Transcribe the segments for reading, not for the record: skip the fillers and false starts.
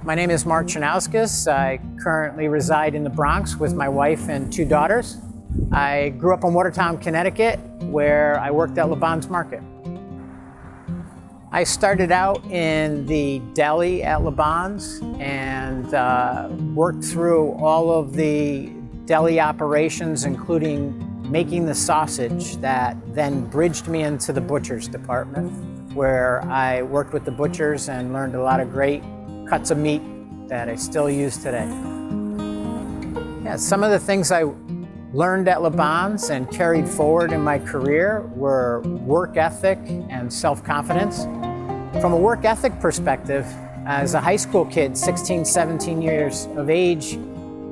My name is Mark Chernauskas. I currently reside in the Bronx with my wife and 2 daughters. I grew up in Watertown, Connecticut, where I worked at LaBonne's Market. I started out in the deli at LaBonne's and worked through all of the deli operations, including making the sausage that then bridged me into the butcher's department, where I worked with the butchers and learned a lot of great cuts of meat that I still use today. Yeah, some of the things I learned at LaBonne's and carried forward in my career were work ethic and self-confidence. From a work ethic perspective, as a high school kid, 16, 17 years of age,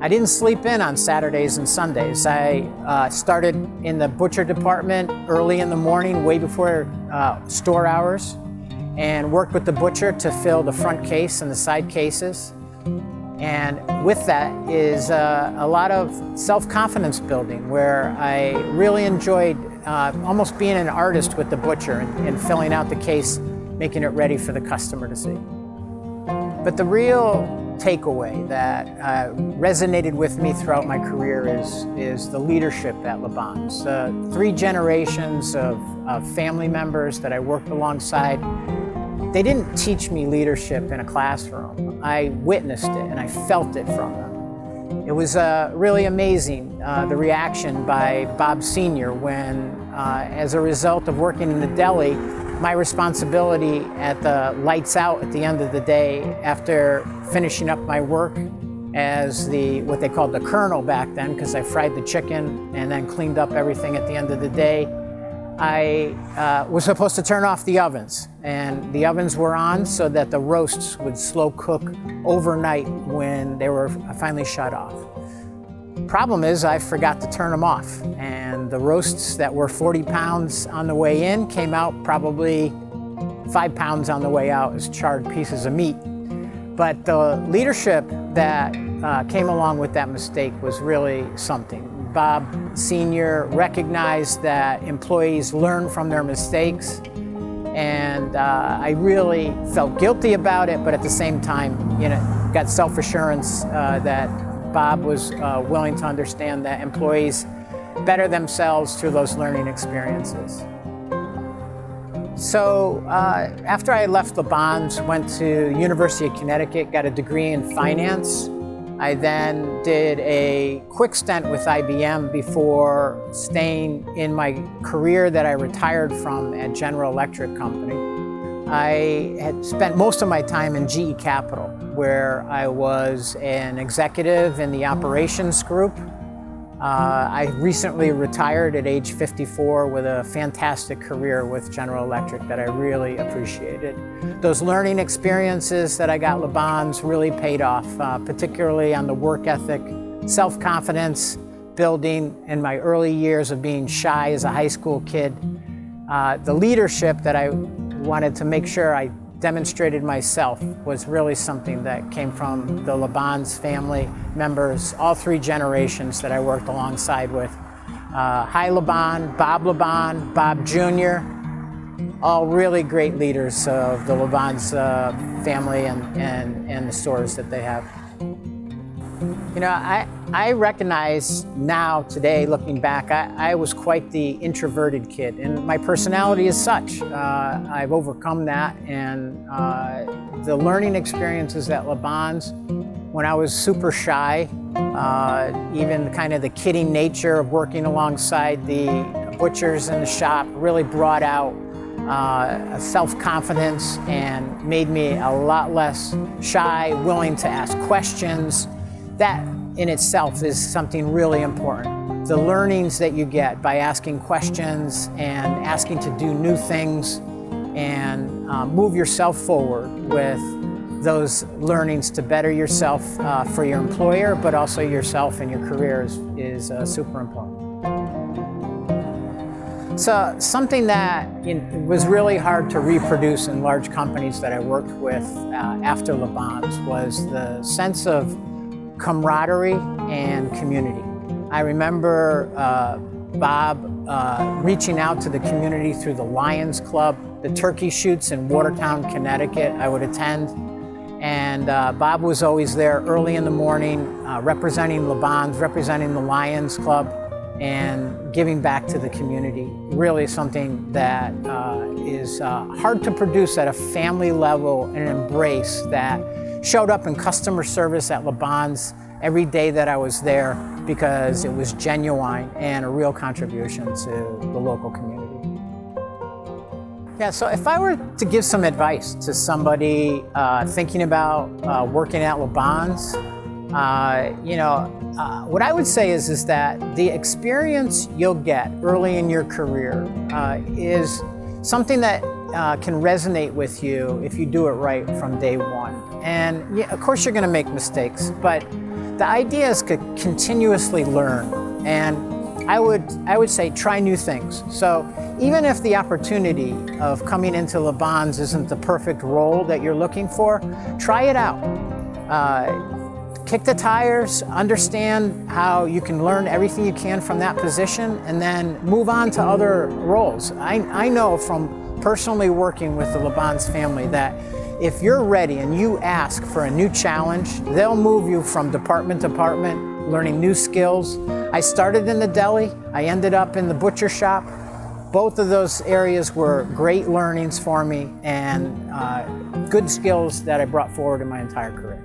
I didn't sleep in on Saturdays and Sundays. I started in the butcher department early in the morning, way before store hours, and worked with the butcher to fill the front case and the side cases. And with that is a lot of self-confidence building, where I really enjoyed almost being an artist with the butcher and filling out the case, making it ready for the customer to see. But the real takeaway that resonated with me throughout my career is the leadership at LaBonne's. 3 generations of family members that I worked alongside. They didn't teach me leadership in a classroom. I witnessed it and I felt it from them. It was really amazing, the reaction by Bob Sr. when, as a result of working in the deli, my responsibility at the lights out at the end of the day, after finishing up my work as what they called the colonel back then, because I fried the chicken and then cleaned up everything at the end of the day, I was supposed to turn off the ovens, and the ovens were on so that the roasts would slow cook overnight when they were finally shut off. Problem is, I forgot to turn them off, and the roasts that were 40 pounds on the way in came out probably 5 pounds on the way out as charred pieces of meat. But the leadership that came along with that mistake was really something. Bob Sr. recognized that employees learn from their mistakes, and I really felt guilty about it, but at the same time, got self-assurance that Bob was willing to understand that employees better themselves through those learning experiences. So after I left LaBonne's, went to University of Connecticut, got a degree in finance. I then did a quick stint with IBM before staying in my career that I retired from at General Electric Company. I had spent most of my time in GE Capital, where I was an executive in the operations group. I recently retired at age 54 with a fantastic career with General Electric that I really appreciated. Those learning experiences that I got at LaBonne's really paid off, particularly on the work ethic, self-confidence building in my early years of being shy as a high school kid. The leadership that I wanted to make sure I demonstrated myself was really something that came from the LaBonne's family members, all 3 generations that I worked alongside with. Hi LaBonne, Bob Jr., all really great leaders of the LaBonne's family and the stores that they have. I recognize now, today, looking back, I was quite the introverted kid, and my personality is such. I've overcome that, and the learning experiences at LaBonne's, when I was super shy, even kind of the kidding nature of working alongside the butchers in the shop really brought out self-confidence and made me a lot less shy, willing to ask questions. That in itself is something really important. The learnings that you get by asking questions and asking to do new things and move yourself forward with those learnings to better yourself for your employer, but also yourself and your career is super important. So something that was really hard to reproduce in large companies that I worked with after LaBonne's was the sense of camaraderie and community. I remember Bob reaching out to the community through the Lions Club, the turkey shoots in Watertown, Connecticut I would attend, And Bob was always there early in the morning, representing LaBonne's, representing the Lions Club, and giving back to the community. Really something that is hard to produce at a family level, an embrace that showed up in customer service at LaBonne's every day that I was there, because it was genuine and a real contribution to the local community. Yeah, so if I were to give some advice to somebody thinking about working at LaBonne's, what I would say is that the experience you'll get early in your career is something that can resonate with you if you do it right from day one. And yeah, of course you're going to make mistakes, but the idea is to continuously learn. And I would say try new things. So even if the opportunity of coming into LaBonne's isn't the perfect role that you're looking for, try it out. Kick the tires, understand how you can learn everything you can from that position, and then move on to other roles. I know from personally working with the LaBonne's family that if you're ready and you ask for a new challenge, they'll move you from department to department, learning new skills. I started in the deli, I ended up in the butcher shop. Both of those areas were great learnings for me and good skills that I brought forward in my entire career.